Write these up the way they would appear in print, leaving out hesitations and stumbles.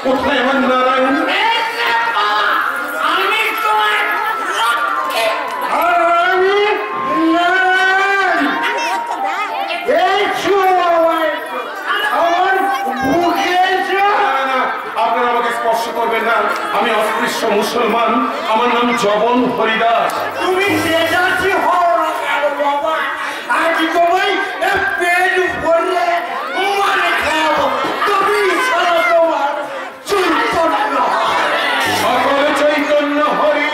কোথায় আমার নারায়ণ? করবেন না, আমি অস্পৃশ্য মুসলমান, আমার নাম জবন হরিদাস। তুমি দেশাসী হও না কেন বাবা? আজ তোমায় পেট ভরে মানে খাবো, তুমি ছাড়া তোমার চৈতন্য সকল চৈতন্য হরি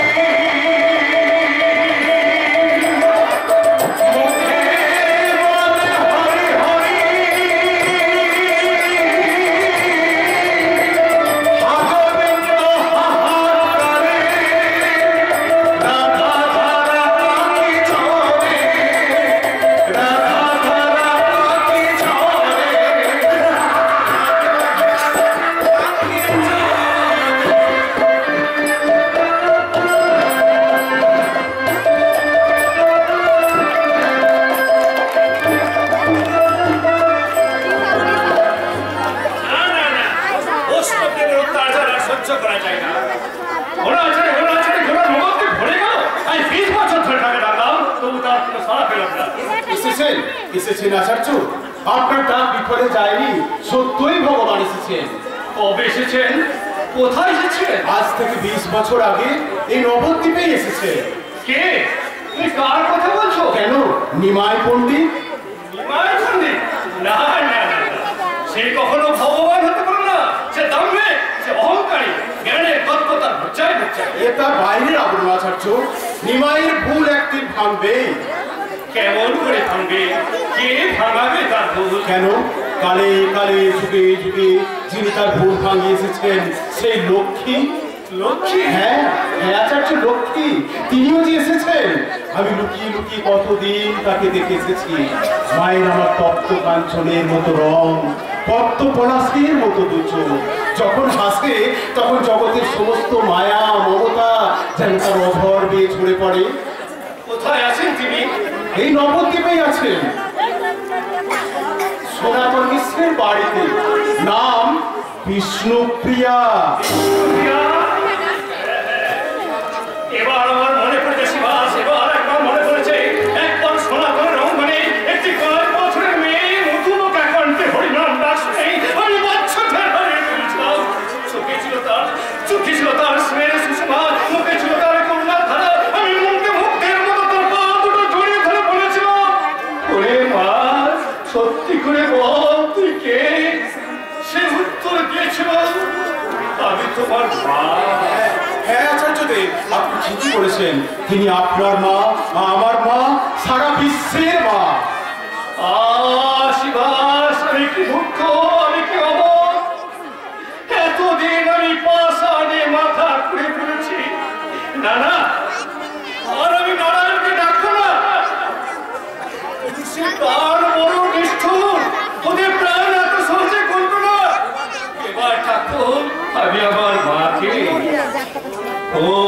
এসেছেন আচার্য। আপনার ডাক বিফলে যায়নি, সত্যই ভগবান এসেছেন। কবে এসেছেন? কোথায় এসেছেন? আজ থেকে 20 বছর আগে এই নবদ্বীপে এসেছেন। কে? তুমি কার কথা বলছো? কেন, নিমাই পণ্ডিত? নিমাই পণ্ডিত? না না না, সে কখনো ভগবান হতে পারে না। সে দাম্ভে, সে অহংকারী, জ্ঞানের তত্ত্বতার বুঝাই বুঝাই। এটা বাইরের আবরণ আচার্য। নিমাইয়ের ভুল একদিন ভাঙবে। কেমন করে ভাঙবে? কে ভাঙাবে তার ভুল? কেন, কালে কালে যুগে যুগে যিনি তার ভুল ভাঙিয়ে এসেছেন সেই লক্ষ্মী। লক্ষ্মী? হ্যাঁ হ্যাঁ আচার্য, লক্ষ্মী। তিনিও যে এসেছেন। আমি লুকিয়ে লুকিয়ে কতদিন তাকে দেখে এসেছি। মায়ের আমার তপ্ত কাঞ্চনের মতো রং, পদ্ম পলাশের মতো দুচোখ। যখন হাসে তখন জগতের সমস্ত মায়া মমতা যেন তার অভর বেয়ে ঝরে পড়ে। কোথায় আছেন তিনি? এই নবদ্বীপেই আছেন, সনাতন মিশ্রের বাড়িতে। নাম বিষ্ণুপ্রিয়া। এবার আমার মনে পড়েছে শিবাস, এবার একবার মনে পড়েছে। একবার সনাতনের অঙ্গনে একটি কয়েক বছরের মেয়ে মধুমুখ কণ্ঠে হরিনাম ডাক শুনে আমি বাচ্চাদের হারিয়ে ফেলেছিলাম। চোখে ছিল তার স্নেহের সুষমা, মুখে ছিল তার করুণার ধারা। আমি মুগ্ধের মতো তার পা দুটো জড়িয়ে ধরে বলেছিলাম, ওরে মা, সত্যি করে বল তুই কে? সে উত্তর দিয়েছিল, আমি তোমার মা। হ্যাঁ আচার্যদেব, আপনি ঠিকই বলেছেন। তিনি আপনার মা, আমার মা, সারা বিশ্বের মা। শিবাস, আমি কি দুঃখ, আমি কি অবধ। এতদিন আমি পাষাণে মাথা ঘুরে ফেলেছি। না না, আর আমি নারায়ণকে ডাকবো না। সে কার বড় নিষ্ঠুর, ওদের প্রাণ এত সহজে করবো না। এবার ঠাকুর, আমি আমার মাকে হরি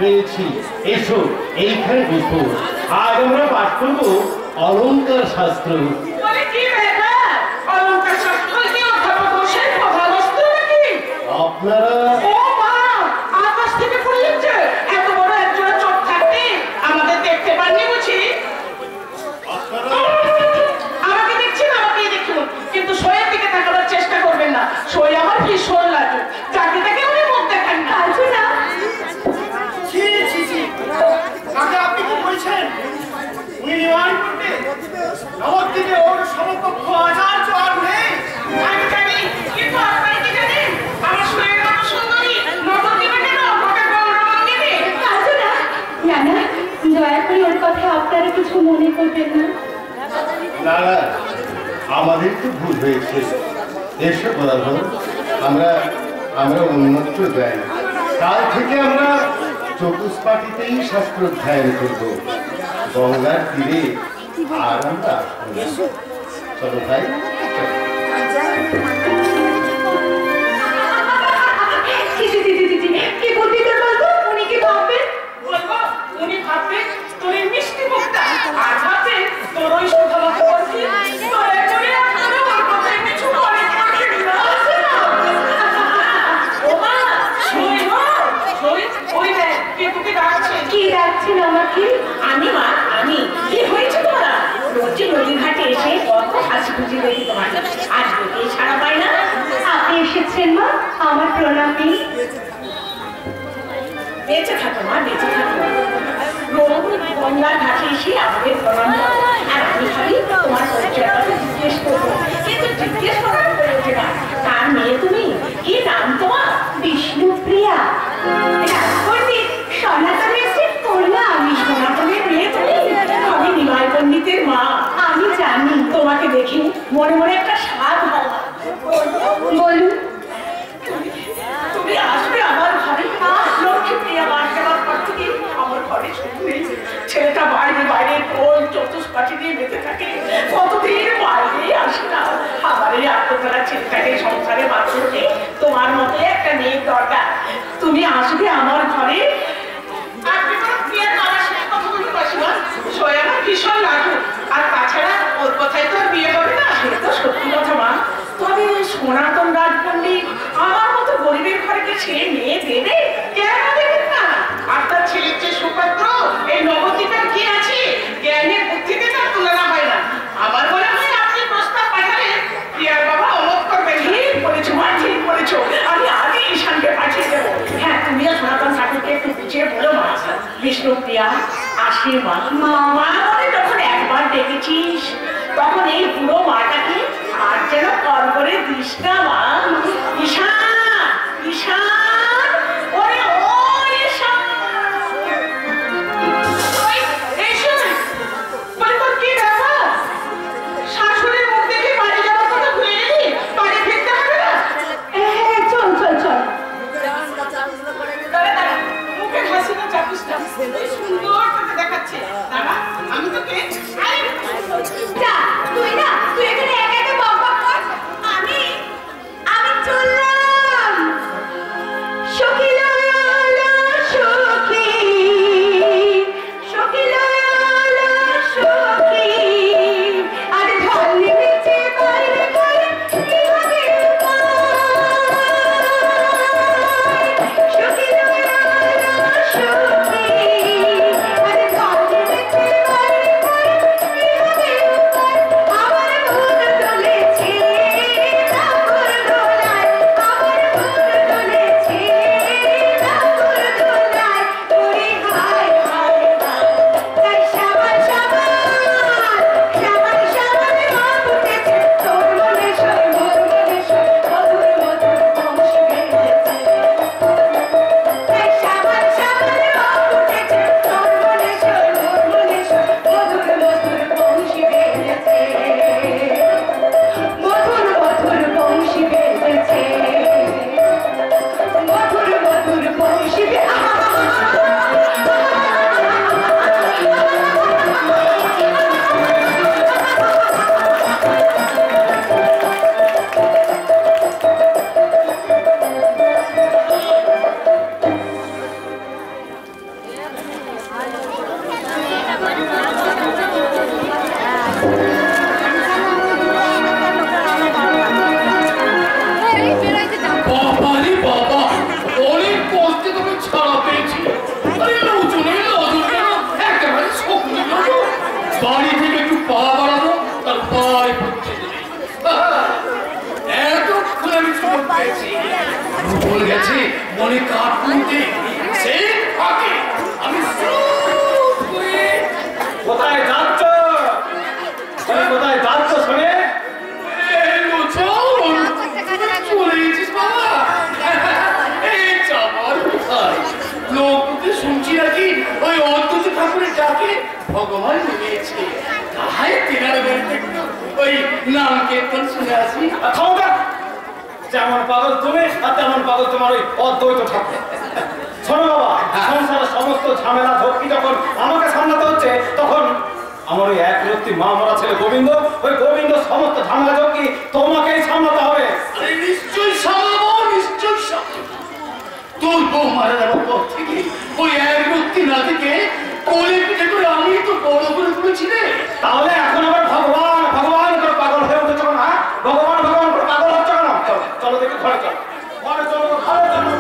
পেয়েছি, এসো এইখানে বসো। আজ আমরা পাঠ করবো অলঙ্কার শাস্ত্র। আপনারা কিন্তু শোয়ের দিকে তাকাবার চেষ্টা করবেন না। শোয়ে আমার ভীষণ লাগে, যাকে তাকে উনি মুখ দেখান না। আগে আপনি কি বলছেন? উনি নির্মাণ করতে নবদ্বীপে ওর সমকক্ষ আচার্য আর নেই। আমি জানি, কিন্তু আপনারা কি জানেন আমার শোয়ের মতো সুন্দরী নবদ্বীপে কেন গোটা গৌরবঙ্গে নেই? না না, দয়া করে ওর কথা আপনারা কিছু মনে করবেন না। না না, আমাদের তো ভুল হয়েছে। এসব বলা হলো আমরা অন্যত্র যাই। কাল থেকে আমরা চতুষ্পাটিতেই শাস্ত্র অধ্যয়ন করব, গঙ্গার তীরে। আর আমরা চলো ভাই, কি বলবি তোর বলবো? উনি কি ভাববেন? বলবো উনি ভাববে তোর এই মিষ্টি মুখটা, আর ভাববে তোর ওই সুধামাকে বলছি তোর একজনে আপনারা ওর কথায় কিছু মনে করবেন না। ও মা, শোই গো, শোই। ওই দেখ কে তোকে ডাকছে। কি ডাকছেন আমাকে? আমি মা, আমি। কি হয়েছে তোরা? রোজ নদীর ঘাটে এসে কত হাসি খুশি দেখি তোমার, আজ দেখে ছাড়া পাই না। আপনি এসেছেন মা, আমার প্রণাম নেই। বেঁচে থাকো মা, বেঁচে থাকো। রোজ গঙ্গার ঘাটে এসে আমাদের প্রণাম করো, আর আমি খালি তোমার পরিচয়ের কথা জিজ্ঞেস করবো। কিন্তু জিজ্ঞেস করার করে ওঠে না, তার মেয়ে তুমি? কি নাম তোমার? বিষ্ণুপ্রিয়া। পণ্ডিত সনাতনের যে কন্যা। আমি সনাতনের মেয়ে তুমি? আমি নিমাই পণ্ডিতের মা। আমি জানি। তোমাকে দেখে মনে মনে একটা স্বাদ হয়। বলুন। তুমি আসবে আমার ঘরে? লক্ষ্মী প্রিয়া মার যাওয়ার পর থেকে আমার ঘরে শুধু এই ছেলেটা বাইরে বাইরে কোন চতুষ্পাঠী দিয়ে বেঁচে থাকে, কতদিন বাইরে আসে না। আমার এই আত্মতলা ছেলেটাকে সংসারে বাঁচতে তোমার মতো একটা মেয়ের দরকার। তুমি আসবে আমার ঘরে। আপনি কোনো প্রিয়ার বাবার সাথে কথা বলতে পারছি না, সবাই আমার ভীষণ লাগু। আর তাছাড়া ওর কথায় তো আর বিয়ে হবে না, সেটা তো সত্যি কথা মা। তবে সনাতন রাজপণ্ডিত আমার মতো গরিবের ঘরে ছেলে মেয়ে দেবে? কেন দেবেন না? আপনার ছেলের যে সুপাত্র এই নবদ্বীপের কি আছে, জ্ঞানের বুদ্ধিতে তার তুলনা হয় না। আমার মনে হয় আপনি প্রস্তাব পাঠালেন প্রিয়ার বাবা অমত করবেন। ঠিক বলেছো মা, ঠিক বলেছো। আমি আজই ঈশানকে পাঠিয়ে দেবো। হ্যাঁ, তুমিও সনাতন ঠাকুরকে একটু বুঝিয়ে বলো মা, বিষ্ণুপ্রিয়া আসে মা। মা বলে যখন একবার ডেকেছিস তখন এই পুরো মাটাকে আর যেন কল করে দিস না মা। ঈশান, ঈশান, ওরে ও ঈশান। এই শোন, বলে তোর কি ব্যাপার? শাশুড়ির মুখ দেখে বাড়ি যাওয়ার কথা ভুলে গেলি? বাড়ি ফিরতে হবে না? হ্যাঁ, চল চল চল। দাঁড়া দাঁড়া, মুখে হাসি না চাপিস না, সুন্দর তোকে দেখাচ্ছে। দাঁড়া, আমি তোকে যা, তুই না, তুই এখানে একা একা বকবক কর। আমি চললাম। মনে কাঁপুতে সেই ফাঁকে আমি কোথায় যাচ্ছ? কোথায় যাচ্ছ শুনে? চলে গেছিস বাবা। এই যাবার কোথায়? লোককে শুনছি নাকি ওই অদ্ভুত ঠাকুরের ডাকে ভগবান নেমেছে। তাই তেনার বাড়িতে ওই নাম কীর্তন শুনে আসি। ক্ষমতা যেমন পাগল তুমি আর তেমন পাগল তোমার ওই অদ্বৈত ঠাকুর। শোনো বাবা, সংসারের সমস্ত ঝামেলা ঝক্কি যখন আমাকে সামলাতে হচ্ছে, তখন আমার ওই এক রত্তি মা মরা ছেলে গোবিন্দ, ওই গোবিন্দ সমস্ত ঝামেলা ঝক্কি তোমাকেই সামলাতে হবে। আরে নিশ্চয়ই সামলাবো, নিশ্চয়ই সামলাবো। তোর বউ মারা যাওয়ার পর থেকে ওই এক ব্যক্তি নাতিকে কোলে পিঠে করে আমি তো বড় করে তুলেছি রে। তাহলে এখন আবার ভগবান ভগবান করে পাগল হয়ে উঠেছ না? ভগবান ভগবান করে পাগল হচ্ছে কেন? চলো চলো দেখি ঘরে চলো, ঘরে চলো, ঘরে চলো।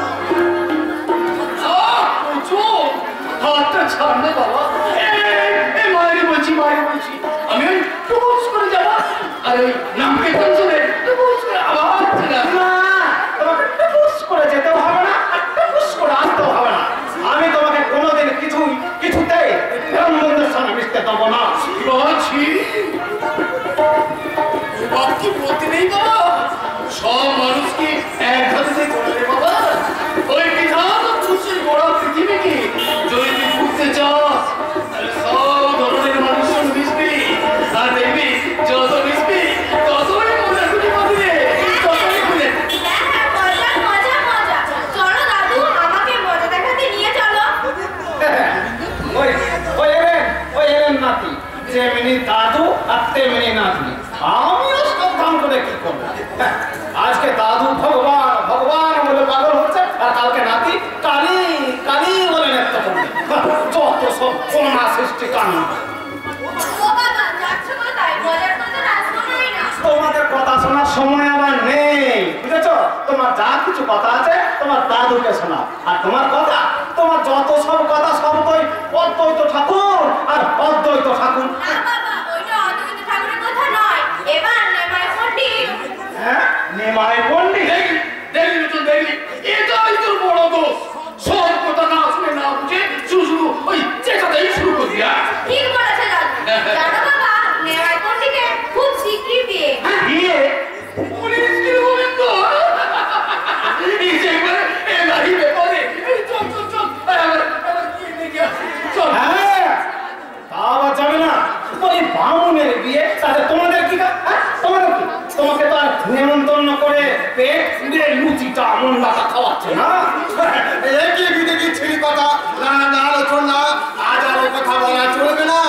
হাতটা ছাড় না বাবা। মায়ের বলছি, মায়ের বলছি, আমি ওই টুকুস করে যাবো আর ওই নামকে শুনে টুকুস করে আবার না, তোমাকে টুকুস করে যেতেও হবে না আর টুকুস করে আসতেও হবে না। আমি তোমাকে কোনোদিন কিছুতেই ব্রাহ্মণদের সঙ্গে মিশতে দেবো না। বলছি কি বলতে নেই বাবা। সব মানুষকে এক হাতে করে বাবা। ওই বিধান খুশি বড় পৃথিবীকে যদি তুই ঘুরতে চাস তাহলে সব ধরনের মানুষ সঙ্গে মিশবি আর দেখবি যত মিশবি ততই মনে খুঁজে পাবি রে, ততই খুলে। চলো দাদু, আমাকে মজা দেখাতে নিয়ে চলো। ওই এলেন নাতি, যেমনি দাদু আর তেমনি নাতনি। আমিও সাবধান করে কি করবো? আজকে দাদু ভগবান ভগবান বলে পাগল হচ্ছে, আর কালকে নাতি কালী কালী বলে নৃত্য করবে। যত সব কোনা সৃষ্টি কান্না। তোমাদের কথা শোনার সময় আমার নেই, বুঝেছো? তোমার যা কিছু কথা আছে তোমার দাদুকে শোনা, আর তোমার কথা, তোমার যত সব কথা সব তো অদ্বৈত ঠাকুর আর অদ্বৈত ঠাকুর। হ্যাঁ, নেমাই পণ্ডিত। দেখলি তো দেখলি, এটাই তোর বড় দোষ। সব কথা না শুনে না বুঝে শুধু ওই চেষ্টাটাই শুরু করবি। ঠিক বলেছে দাদু। জানো বাবা, নেওয়ার পণ্ডিতে খুব শীঘ্রই বিয়ে। বিয়ে? পুলিশ কি গোবিন্দ? এই যে একবারে এলাহি ব্যাপারে চল চল চল আবার কি দেখি চল। হ্যাঁ, তা আবার যাবে না। বলি বামুনের বিয়ে, তাহলে তোমাদের কি? তোমাদের কি? তোমাকে তো আর নেমন্তন্ন করে পেট ফুলে লুচিটা মন্ডাটা খাওয়াচ্ছে না। একই বিদেকি ছিড়ি কথা না না আলোচন না, আজ আর ওই কথা বলা চলবে না।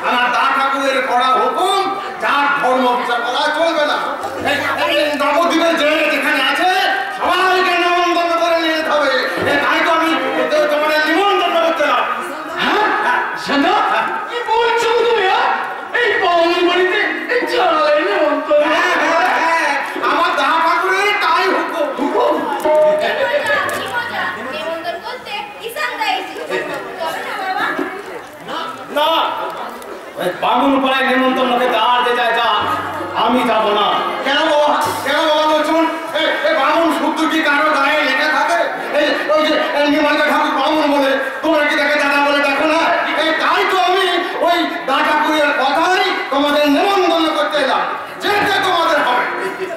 আমার দা ঠাকুরের করা হুকুম, যার ধর্ম বিচার করা চলবে না। এই নবদ্বীপের জেলে যেখানে আছে সবাইকে নিমন্ত্রণ করে নিয়ে যেতে হবে। তাই তো আমি তোমাদের নিমন্ত্রণ করতে না। হ্যাঁ শান্ত, কি বলছো তুমি? এই বাউল বাড়িতে চালাই না অন্তর। আমার দা ঠাকুরের তাই হুকুম। হুকুম কি মজা, নিমন্ত্রণ করতে কিষান দাইছি। চলো না বাবা। না, ওই বামুন পাড়ায় নেমন্তন্ন খেতে আর যে যায় যা, আমি যাব না। কেন বাবা, কেন বাবা লোচন? এই বামুন শব্দ কি কারো গায়ে লেখা থাকে? ওই যে নিমাইকা ঠাকুর বামুন বলে, তোমরা কি তাকে দাদা বলে দেখো না? তাই তো আমি ওই দা ঠাকুরের কথাই তোমাদের নিমন্ত্রণ করতে এলাম। যেতে তোমাদের হবে।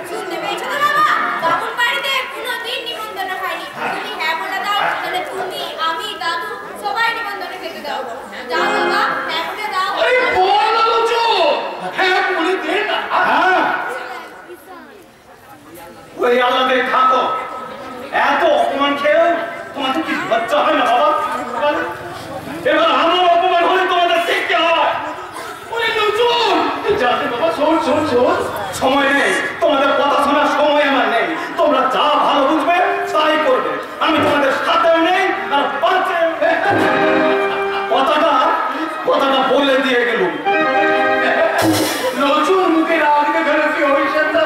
শুনতে পেয়েছো তো বাবা? বাবুর বাড়িতে কোনোদিন নিমন্ত্রণ হয়নি। তুমি হ্যাঁ বলে দাও, তাহলে তুমি, আমি, দাদু সবাই নিমন্ত্রণে খেতে দাও। যাও বাবা, হ্যাঁ বলে দাও। আরে বল আলোচো, হ্যাঁ বলে দে না। হ্যাঁ, ওই আল্লাহকে থাকো। এত অপমান খেয়েও তোমাদের কি লজ্জা হয় না বাবা? এবার আমার অপমান হলে তোমাদের শিখতে হয়। ওই লোচন যাতে বাবা শোন শোন শোন, সময় নেই, তোমাদের কথা শোনার সময় আমার নেই। তোমরা যা ভালো বুঝবে তাই করবে। আমি তোমাদের সাথেও নেই আর পাশেও নেই। কথাটা বলে দিয়ে গেলুম। লোচন মুখে রাগ দেখানো কি হয়েছে না?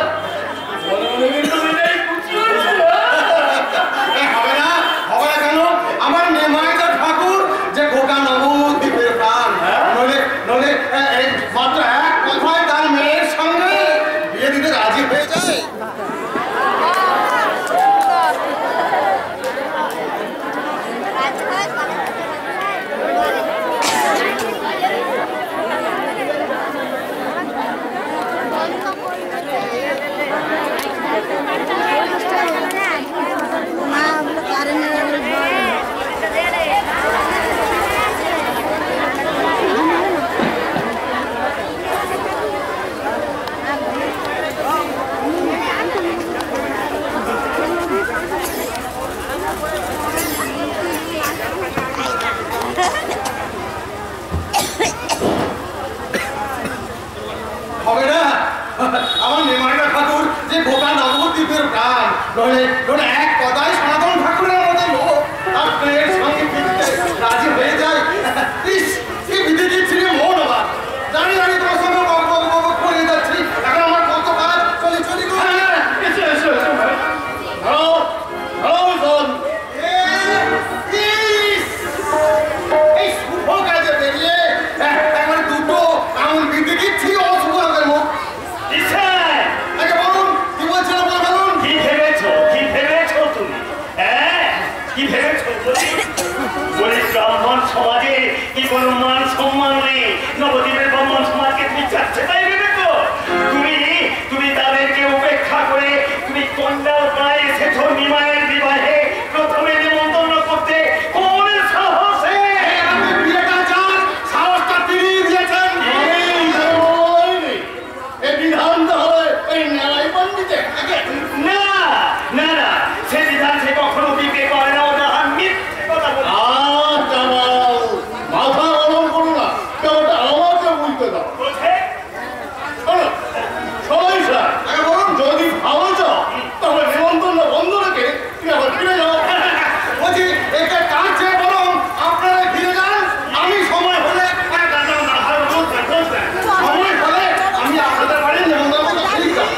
মনে মনে কিন্তু এটাই বুঝছো। নইলে এক কথায় সনাতন ঠাকুরের মতো লোক আপনার সঙ্গে ফিরতে রাজি হয়ে যায়। ইস, কি বিধি দিচ্ছিলে মন আবার। জানি তোমার সঙ্গে বক করে যাচ্ছি, এখন আমার কত কাজ। চলি এসো এসো এসো এই শুভ কাজে বেরিয়ে একবার দুটো এমন বিধি দিচ্ছি অশুভ লোকের মুখ। আচ্ছা বলুন, কি বলছিলেন বলুন। কি ভেবেছো তুমি? কি ভেবেছো বলি ব্রাহ্মণ সমাজে কি কোনো মান সম্মান নেই? নবদ্বীপের ব্রাহ্মণ সমাজকে তুমি চাচ্ছে তাই ভেবেছো? তুমি তাদেরকে উপেক্ষা করে তুমি কন্যার প্রায় এসেছো নিমায়ের বিবাহে প্রথমে নিমন্ত্রণ করতে। কোন সাহসে? আপনি বিয়েটা চান, সাহসটা তিনি দিয়েছেন। এই বিধানটা হবে এই ন্যায় পণ্ডিতে। না না না, সে বিধান সে কখনো দিতে পারে না। ওটা মিথ্যে কথা বলে। মাথা গরম করো না, ওটা আমাকে বুঝতে দাও। বোঝে? সবাই স্যার আগে বলুন, যদি ভালো চাও তাহলে নিমন্ত্রণ বন্ধ রেখে তুমি আবার ফিরে যাও। বলছি এটা কাজ চেয়ে বরং আপনারা ফিরে যান, আমি সময় হলে আমি আপনাদের বাড়ি নিমন্ত্রণ করতে যাব।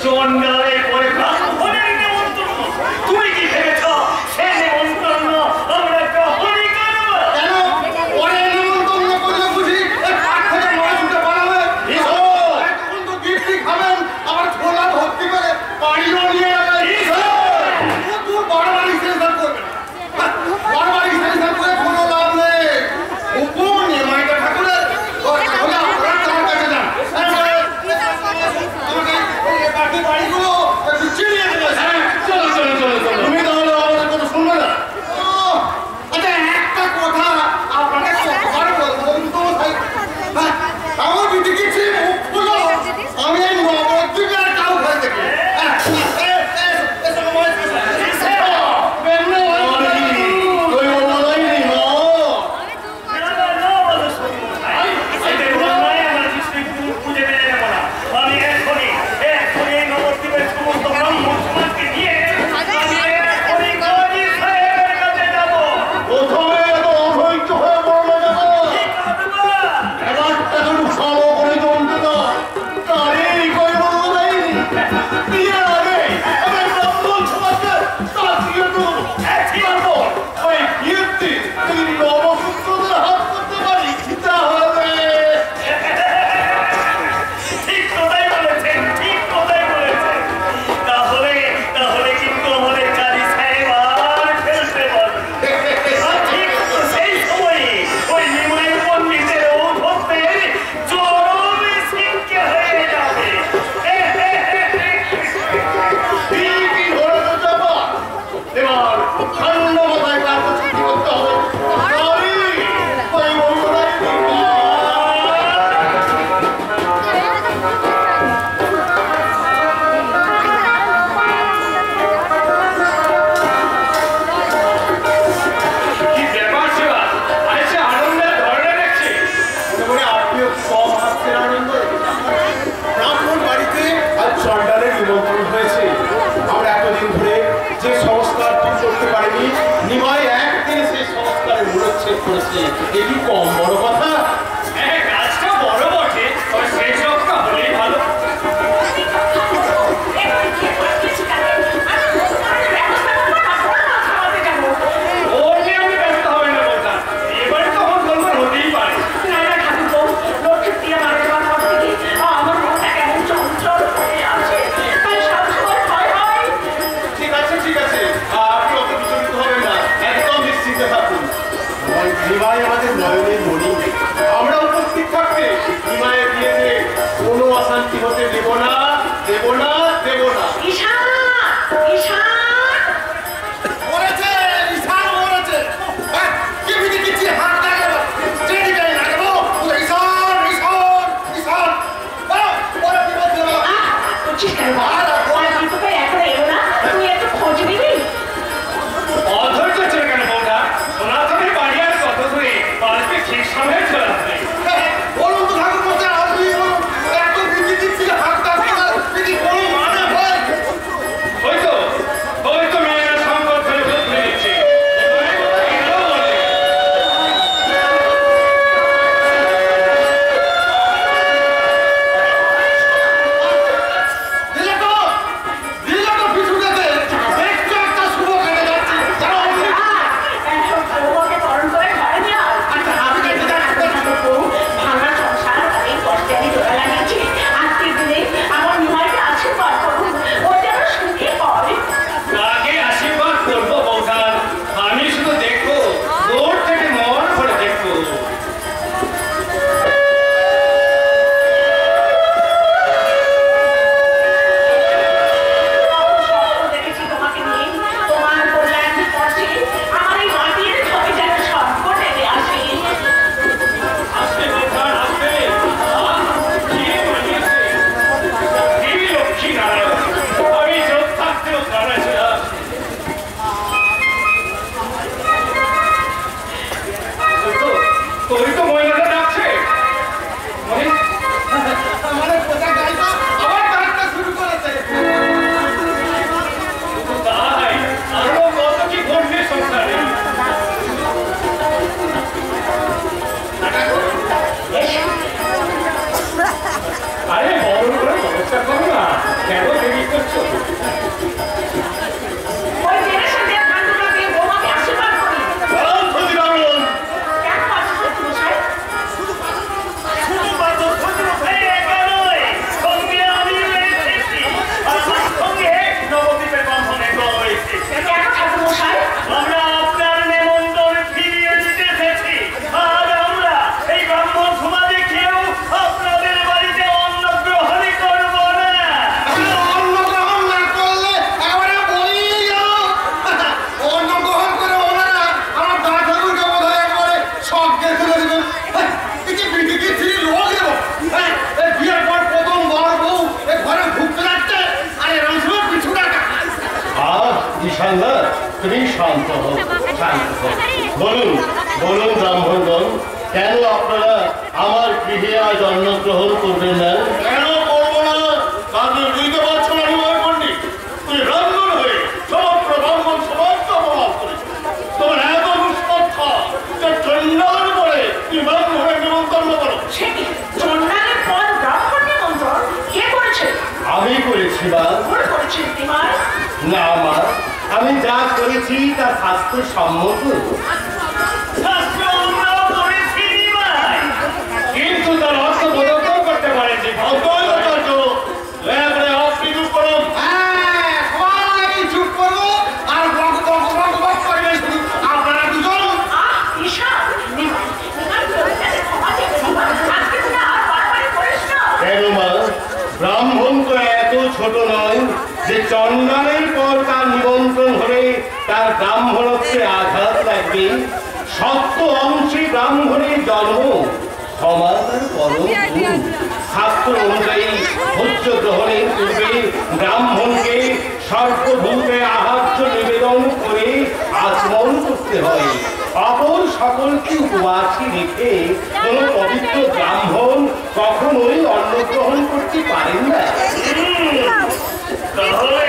চন্ডালের পরে ব্রাহ্মণের নিমন্ত্রণ। তুমি কি ভেবেছ সে নিমন্ত্রণ আমরা গ্রহণই করব? কেন পরে নিমন্ত্রণ করলে বুঝি পাট থেকে মাছ উঠে পালাবে? এখন তো গিফটি খাবেন, আবার ছোলা ভর্তি করে বাড়িও নিয়ে যাবেন। তুই বারবারই সেন্সার করবে না, বারবারই সেন্সার করে কোনো লাভ নেই। উপর নিমাইটা ঠাকুরের তাহলে আপনারা তোমার কাছে যান। আমাকে বাকি বাড়িগুলো একটু চিনিয়ে দেবে। চলো চলো চলো চলো। তুমি তাহলে আমাদের কথা শুনবে না? আচ্ছা একটা কথা আপনাকে কতবার বলবো তো ভাই, আমার বিটি কিছু মুখ খুলো, আমি এই নবদ্বীপের কাউ ঘরে দেখি। এটি কম বড় কথা। কাজটা বড় বটে, শেষ রক্ষা হলেই ভালো। ওর নিয়ে আমি ব্যস্ত হবে না বলতাম, এবারে তখন গল্প হতেই পারে। ঠিক আছে ঠিক আছে, আপনি অত বিচলিত হবেন না, একদম নিশ্চিন্তে থাকুন। নিমাই আমাদের নয়নের মণি, আমরা উপস্থিত থাকতে নিমায়ের বিয়েতে কোনো অশান্তি হতে দেব না, দেব না, দেব না। মরেছে, ঈশান মরেছে। কি বিধি দিচ্ছি হাত লাগাবো, চেনি গায়ে লাগাবো, ঈশান, ঈশান, ঈশান। পরে কি বলতে হবে? অধৈর্য ছিল কেন বউটা? সোনাতনের বাড়ি আর কত দূরে? সাংঘা তুমি শান্ত হও, শান্ত হও। বলুন বলুন ব্রাহ্মণগণ, কেন আপনারা আমার গৃহে আজ অন্নগ্রহণ করবেন না? কেন করবো না? তাদের বুঝতে পারছো না নির্ভর পণ্ডিত, তুই ব্রাহ্মণ হয়ে সমগ্র ব্রাহ্মণ সমাজকে অপমান করেছিস। তোমার এত দুষ্পর্থা যে চন্ডালের পরে তুই ব্রাহ্মণের নিমন্ত্রণ করো। সে কি চন্ডালের পর ব্রাহ্মণ নিমন্ত্রণ কে করেছে? আমি করেছি মা। ভুল করেছে দিমার। না মা, আমি যা করেছি তা শাস্ত্র সম্মত। কিন্তু তার অর্থ বোধন করতে পারেনি। আপনি চুপ করুন। চুপ করবো আর বক বক বক বক করবে শুধু আপনারা দুজন। কেন মা, ব্রাহ্মণ তো এত ছোট নয় যে চন্ডালের পর তার নিমন্ত্রণ হলে তার ব্রাহ্মণত্বে আঘাত লাগবে। সত্য অংশে ব্রাহ্মণের জন্ম, সমাজের পরম গুণ। শাস্ত্র অনুযায়ী ভোজ্য গ্রহণের পূর্বে ব্রাহ্মণকে সর্বভূতে আহার্য নিবেদন করে আচমন করতে হয়। অপর সকলকে উপবাসী রেখে কোন পবিত্র ব্রাহ্মণ কখনোই অন্ন গ্রহণ করতে পারেন না। তাহলে